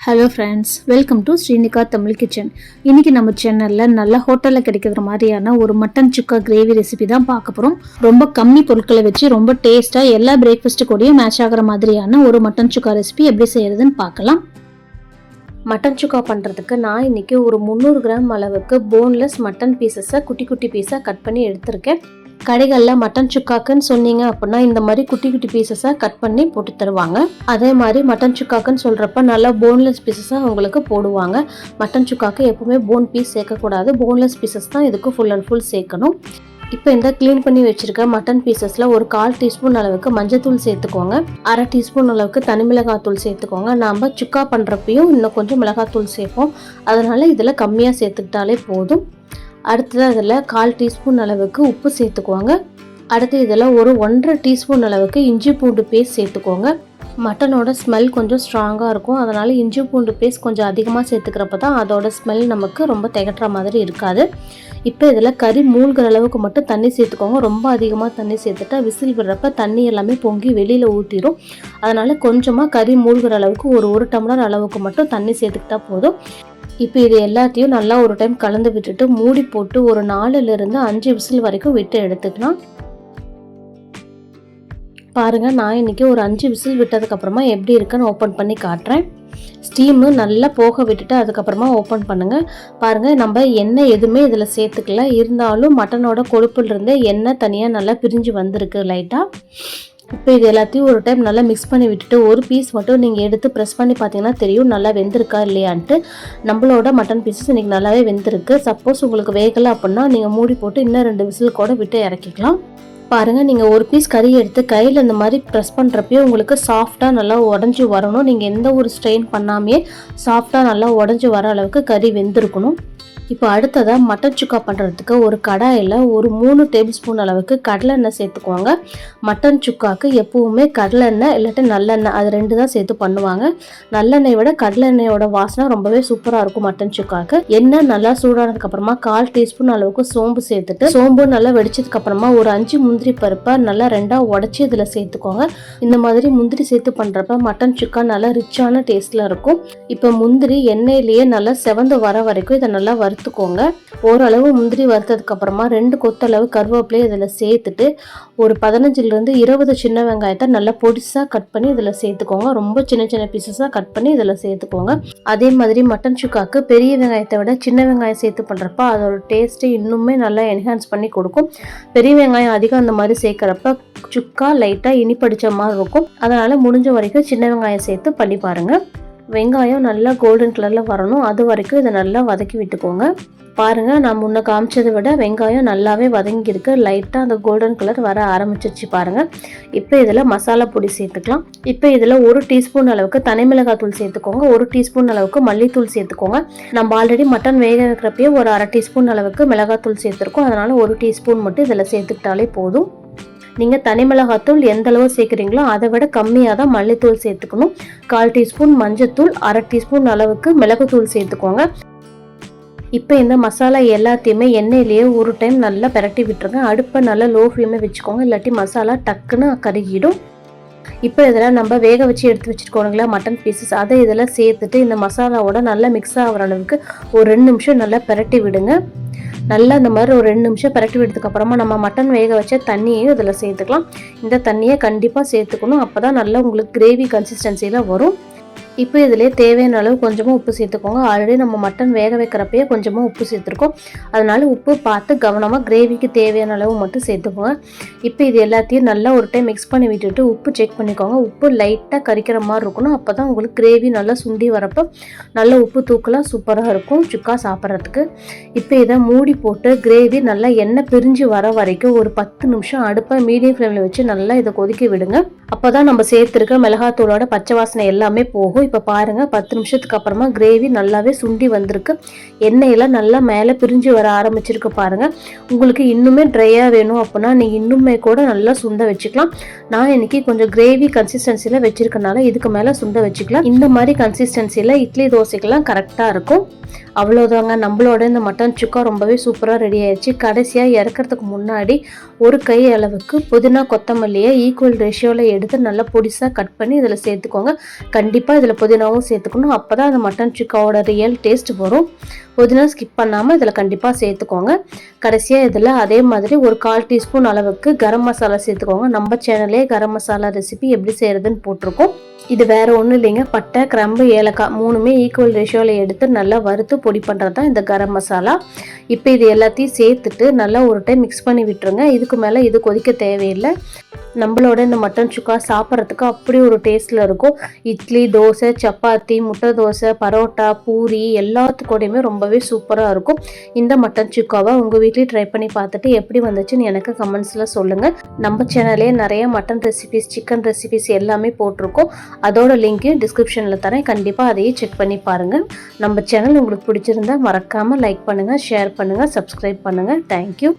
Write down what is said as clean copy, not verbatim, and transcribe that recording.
Hello friends, welcome to Srinika Tamil kitchen. இன்றைக்கி நம்ம சேனலில் நல்ல ஹோட்டலில் கிடைக்கிற மாதிரியான ஒரு மட்டன் சுக்கா கிரேவி ரெசிபி தான் பார்க்க போகிறோம். ரொம்ப கம்மி பொருட்களை வச்சு ரொம்ப டேஸ்ட்டாக எல்லா பிரேக்ஃபாஸ்ட்டு கூடயும் மேட்ச் ஆகிற மாதிரியான ஒரு மட்டன் சுக்கா ரெசிபி எப்படி செய்கிறதுன்னு பார்க்கலாம். மட்டன் சுக்கா பண்ணுறதுக்கு நான் இன்றைக்கி ஒரு 300 கிராம் அளவுக்கு போன்லெஸ் மட்டன் பீசஸை குட்டி குட்டி பீஸாக கட் பண்ணி எடுத்திருக்கேன். கடைகளில் மட்டன் சுக்காக்குன்னு சொன்னீங்க அப்படின்னா இந்த மாதிரி குட்டி குட்டி பீசஸாக கட் பண்ணி போட்டு தருவாங்க. அதே மாதிரி மட்டன் சுக்காக்குன்னு சொல்கிறப்ப நல்லா போன்லெஸ் பீசஸாக உங்களுக்கு போடுவாங்க. மட்டன் சுக்காக்கு எப்பவுமே போன் பீஸ் சேர்க்கக்கூடாது, போன்லெஸ் பீசஸ் தான் இதுக்கு ஃபுல் அண்ட் ஃபுல் சேர்க்கணும். இப்போ இந்த க்ளீன் பண்ணி வச்சுருக்க மட்டன் பீசஸில் ஒரு 1/4 டீஸ்பூன் அளவுக்கு மஞ்சத்தூள் சேர்த்துக்கோங்க, 1/2 டீஸ்பூன் அளவுக்கு தனி மிளகாத்தூள் சேர்த்துக்கோங்க. நம்ம சுக்கா பண்ணுறப்பையும் இன்னும் கொஞ்சம் மிளகாத்தூள் சேர்ப்போம், அதனால் இதில் கம்மியாக சேர்த்துக்கிட்டாலே போதும். அடுத்தது அதில் 1/4 டீஸ்பூன் அளவுக்கு உப்பு சேர்த்துக்குவாங்க. அடுத்து இதில் ஒரு 1.5 டீஸ்பூன் அளவுக்கு இஞ்சி பூண்டு பேஸ்ட் சேர்த்துக்கோங்க. மட்டனோட ஸ்மெல் கொஞ்சம் ஸ்ட்ராங்காக இருக்கும், அதனால் இஞ்சி பூண்டு பேஸ்ட் கொஞ்சம் அதிகமாக சேர்த்துக்கிறப்ப தான் அதோட ஸ்மெல் நமக்கு ரொம்ப திகட்டுற மாதிரி இருக்காது. இப்போ இதில் கறி மூழ்கிற அளவுக்கு மட்டும் தண்ணி சேர்த்துக்கோங்க. ரொம்ப அதிகமாக தண்ணி சேர்த்துட்டா விசில் விடுறப்ப தண்ணி எல்லாமே பொங்கி வெளியில் ஊற்றிடும். அதனால் கொஞ்சமாக கறி மூழ்கிற அளவுக்கு ஒரு டம்ளர் அளவுக்கு மட்டும் தண்ணி சேர்த்துக்கிட்டா போதும். இப்போ இது எல்லாத்தையும் நல்லா ஒரு டைம் கலந்து விட்டுட்டு மூடி போட்டு ஒரு 4லிருந்து 5 விசில் வரைக்கும் விட்டு எடுத்துக்கலாம். பாருங்கள், நான் இன்றைக்கி ஒரு 5 விசில் விட்டதுக்கப்புறமா எப்படி இருக்குன்னு ஓப்பன் பண்ணி காட்டுறேன். ஸ்டீமு நல்லா போக விட்டுட்டு அதுக்கப்புறமா ஓப்பன் பண்ணுங்கள். பாருங்கள், நம்ம எண்ணெய் எதுவுமே இதில் சேர்த்துக்கல, இருந்தாலும் மட்டனோட கொழுப்புலேருந்து எண்ணெய் தனியாக நல்லா பிரிஞ்சு வந்திருக்கு லைட்டாக. இப்போ இது எல்லாத்தையும் ஒரு டைம் நல்லா மிக்ஸ் பண்ணி விட்டுட்டு ஒரு பீஸ் மட்டும் நீங்கள் எடுத்து ப்ரெஸ் பண்ணி பார்த்தீங்கன்னா தெரியும் நல்லா வெந்திருக்கா இல்லையான்ட்டு. நம்மளோட மட்டன் பீஸஸ் இன்றைக்கி நல்லாவே வெந்திருக்கு. சப்போஸ் உங்களுக்கு வேகலை அப்படின்னா நீங்கள் மூடி போட்டு இன்னும் 2 விசில் கூட விட்டு இறக்கிக்கலாம். பாருங்கள், நீங்கள் ஒரு பீஸ் கறி எடுத்து கையில் இந்த மாதிரி ப்ரெஸ் பண்ணுறப்பயே உங்களுக்கு சாஃப்டாக நல்லா உடஞ்சி வரணும். நீங்கள் எந்த ஒரு ஸ்ட்ரெயின் பண்ணாமையே சாஃப்டாக நல்லா உடஞ்சி வர அளவுக்கு கறி வெந்திருக்கணும். இப்போ அடுத்ததாக மட்டன் சுக்கா பண்ணுறதுக்கு ஒரு கடாயில் ஒரு 3 டேபிள் ஸ்பூன் அளவுக்கு கடலெண்ணெய் சேர்த்துக்குவாங்க. மட்டன் சுக்காவுக்கு எப்பவுமே கடலெண்ணெய் இல்லாட்டி நல்லெண்ணெய் அது 2 தான் சேர்த்து பண்ணுவாங்க. நல்லெண்ணெய் விட கடலெண்ணெயோட வாசனை ரொம்பவே சூப்பராக இருக்கும் மட்டன் சுக்காவுக்கு. எண்ணெய் நல்லா சூடானதுக்கப்புறமா 1/4 டீஸ்பூன் அளவுக்கு சோம்பு சேர்த்துட்டு சோம்பு நல்லா வெடிச்சதுக்கப்புறமா ஒரு 5 முந்திரி பருப்பை நல்லா 2ஆக உடச்சி இதில் சேர்த்துக்கோங்க. இந்த மாதிரி முந்திரி சேர்த்து பண்ணுறப்ப மட்டன் சுக்கா நல்லா ரிச்சான டேஸ்ட்டில் இருக்கும். இப்போ முந்திரி எண்ணெயிலேயே நல்லா செவந்து வர வரைக்கும் இதை நல்லா வறுத்துக்கோங்க. ஓரளவு முந்திரி வறுத்ததுக்கு அப்புறமா 2 கொத்தளவு கருவேப்பிலை இதில் சேர்த்துட்டு ஒரு 15லிருந்து 20 சின்ன வெங்காயத்தை நல்லா பொடிசாக கட் பண்ணி இதில் சேர்த்துக்கோங்க. ரொம்ப சின்ன சின்ன பீசஸாக கட் பண்ணி இதில் சேர்த்துக்கோங்க. அதே மாதிரி மட்டன் சுக்காக்கு பெரிய வெங்காயத்தை விட சின்ன வெங்காயம் சேர்த்து பண்ணுறப்ப அதோட டேஸ்ட்டு இன்னுமே நல்லா என்ஹான்ஸ் பண்ணி கொடுக்கும். பெரிய வெங்காயம் அதிகம் அந்த மாதிரி சேர்க்குறப்ப சுக்கா லைட்டாக இனிப்படிச்ச மாதிரி இருக்கும். அதனால் முடிஞ்ச வரைக்கும் சின்ன வெங்காயம் சேர்த்து பண்ணி பாருங்கள். வெங்காயம் நல்லா கோல்டன் கலரில் வரணும், அது வரைக்கும் இதை நல்லா வதக்கி விட்டுக்கோங்க. பாருங்கள், நான் முன்ன காமிச்சதை விட வெங்காயம் நல்லாவே வதங்கியிருக்கு. லைட்டாக அந்த கோல்டன் கலர் வர ஆரம்பிச்சிருச்சு பாருங்கள். இப்போ இதில் மசாலா பொடி சேர்த்துக்கலாம். இப்போ இதில் 1 டீஸ்பூன் அளவுக்கு தனி மிளகாத்தூள் சேர்த்துக்கோங்க, 1 டீஸ்பூன் அளவுக்கு மல்லித்தூள் சேர்த்துக்கோங்க. நம்ம ஆல்ரெடி மட்டன் வேக வைக்கிறப்பயே ஒரு 1/2 டீஸ்பூன் அளவுக்கு மிளகாத்தூள் சேர்த்துருக்கோம், அதனால் 1 டீஸ்பூன் மட்டும் இதில் சேர்த்துக்கிட்டாலே போதும். நீங்கள் தனி மிளகாத்தூள் எந்த அளவு சேர்க்குறீங்களோ அதை விட கம்மியாக தான் மல்லித்தூள் சேர்த்துக்கணும். 1/4 டீஸ்பூன் மஞ்சத்தூள், 1/2 டீஸ்பூன் அளவுக்கு மிளகுத்தூள் சேர்த்துக்கோங்க. இப்போ இந்த மசாலா எல்லாத்தையுமே எண்ணெயிலேயே ஒரு டைம் நல்லா பிரட்டி விட்டுருங்க. அடுப்பை நல்லா லோ ஃப்ளேமில் வச்சுக்கோங்க, இல்லாட்டி மசாலா டக்குன்னு கருகிடும். இப்போ இதில் நம்ம வேக வச்சு எடுத்து வச்சுருக்கோங்களா மட்டன் பீசஸ், அதை இதில் சேர்த்துட்டு இந்த மசாலாவோட நல்லா மிக்ஸ் ஆகிற அளவுக்கு ஒரு 2 நிமிஷம் நல்லா பிரட்டி விடுங்க. நல்லா இந்த மாதிரி ஒரு 2 நிமிஷம் பிரட்டி விட்டதுக்கப்புறமா நம்ம மட்டன் வேக வச்ச தண்ணியையும் இதில் சேர்த்துக்கலாம். இந்த தண்ணியை கண்டிப்பாக சேர்த்துக்கணும், அப்போ தான் நல்லா உங்களுக்கு கிரேவி கன்சிஸ்டன்சியில் வரும். இப்போ இதிலே தேவையான அளவு கொஞ்சமாக உப்பு சேர்த்துக்கோங்க. ஆல்ரெடி நம்ம மட்டன் வேக வைக்கிறப்பயே கொஞ்சமாக உப்பு சேர்த்துருக்கோம், அதனால உப்பு பார்த்து கவனமாக கிரேவிக்கு தேவையான அளவு மட்டும் சேர்த்துக்கோங்க. இப்போ இது எல்லாத்தையும் நல்லா ஒரு டைம் மிக்ஸ் பண்ணி விட்டுட்டு உப்பு செக் பண்ணிக்கோங்க. உப்பு லைட்டாக கரிக்கிற மாதிரி இருக்கணும், அப்போ தான் உங்களுக்கு கிரேவி நல்லா சுண்டி வரப்போ நல்ல உப்பு தூக்கலாம் சூப்பராக இருக்கும் சுக்கா சாப்பிட்றதுக்கு. இப்போ இதை மூடி போட்டு கிரேவி நல்லா எண்ணெய் பிரிஞ்சு வர வரைக்கும் ஒரு 10 நிமிஷம் அடுப்பை மீடியம் ஃப்ளேமில் வச்சு நல்லா இதை கொதிக்க விடுங்க. அப்போ தான் நம்ம சேர்த்துருக்க மிளகாத்தூளோட பச்சை வாசனை எல்லாமே போகும். இப்போ பாருங்கள், 10 நிமிஷத்துக்கு அப்புறமா கிரேவி நல்லாவே சுண்டி வந்திருக்கு. எண்ணெயெல்லாம் நல்லா மேலே பிரிஞ்சு வர ஆரம்பிச்சிருக்கு பாருங்கள். உங்களுக்கு இன்னுமே ட்ரையாக வேணும் அப்படின்னா நீங்கள் இன்னுமே கூட நல்லா சுண்ட வச்சுக்கலாம். நான் இன்றைக்கி கொஞ்சம் கிரேவி கன்சிஸ்டன்சியில் வச்சுருக்கனால இதுக்கு மேலே சுண்ட வச்சுக்கலாம். இந்த மாதிரி கன்சிஸ்டன்சியில் இட்லி தோசைக்கெல்லாம் கரெக்டாக இருக்கும். அவ்வளோதாங்க, நம்மளோட இந்த மட்டன் சுக்கா ரொம்பவே சூப்பராக ரெடி ஆயிடுச்சு. கடைசியாக இறக்கிறதுக்கு முன்னாடி ஒரு கை அளவுக்கு புதினா கொத்தமல்லியை ஈக்குவல் ரேஷியோவில் எடுத்து நல்லா பொடிசாக கட் பண்ணி இதில் சேர்த்துக்கோங்க. கண்டிப்பாக இதில் புதினாவும் சேர்த்துக்கணும், அப்போ தான் அந்த மட்டன் சுக்காவோட ரியல் டேஸ்ட் வரும். புதினா ஸ்கிப் பண்ணாமல் இதில் கண்டிப்பாக சேர்த்துக்கோங்க. கடைசியாக இதில் அதே மாதிரி ஒரு 1/4 டீஸ்பூன் அளவுக்கு கரம் மசாலா சேர்த்துக்கோங்க. நம்ம சேனல்லே கரம் மசாலா ரெசிபி எப்படி செய்கிறதுன்னு போட்டிருக்கோம். இது வேறு ஒன்றும் இல்லைங்க, பட்டை, கிராம்பு, ஏலக்காய் 3மே ஈக்குவல் ரேஷியோவில் எடுத்து நல்லா வறுத்து பொடி பண்ணுறது தான் இந்த கரம் மசாலா. இப்போ இது எல்லாத்தையும் சேர்த்துட்டு நல்லா ஒரு டைம் மிக்ஸ் பண்ணி விட்டுருங்க. இதுக்கு மேலே இது கொதிக்க தேவையில்லை. நம்மளோட இந்த மட்டன் சுக்கா சாப்பிட்றதுக்கு அப்படி ஒரு டேஸ்ட்டில் இருக்கும். இட்லி, தோசை, சப்பாத்தி, முட்டை தோசை, பரோட்டா, பூரி எல்லாத்துக்கூடையுமே ரொம்பவே சூப்பராக இருக்கும். இந்த மட்டன் சுக்காவை உங்கள் வீட்லேயும் ட்ரை பண்ணி பார்த்துட்டு எப்படி வந்துச்சுன்னு எனக்கு கமெண்ட்ஸில் சொல்லுங்கள். நம்ம சேனல்லே நிறைய மட்டன் ரெசிபிஸ், சிக்கன் ரெசிபிஸ் எல்லாமே போட்டிருக்கோம். அதோட லிங்க்கையும் டிஸ்கிரிப்ஷனில் தரேன், கண்டிப்பாக அதையும் செக் பண்ணி பாருங்கள். நம்ம சேனல் உங்களுக்கு பிடிச்சிருந்தா மறக்காமல் லைக் பண்ணுங்கள், ஷேர் பண்ணுங்கள், சப்ஸ்கிரைப் பண்ணுங்கள். தேங்க்யூ.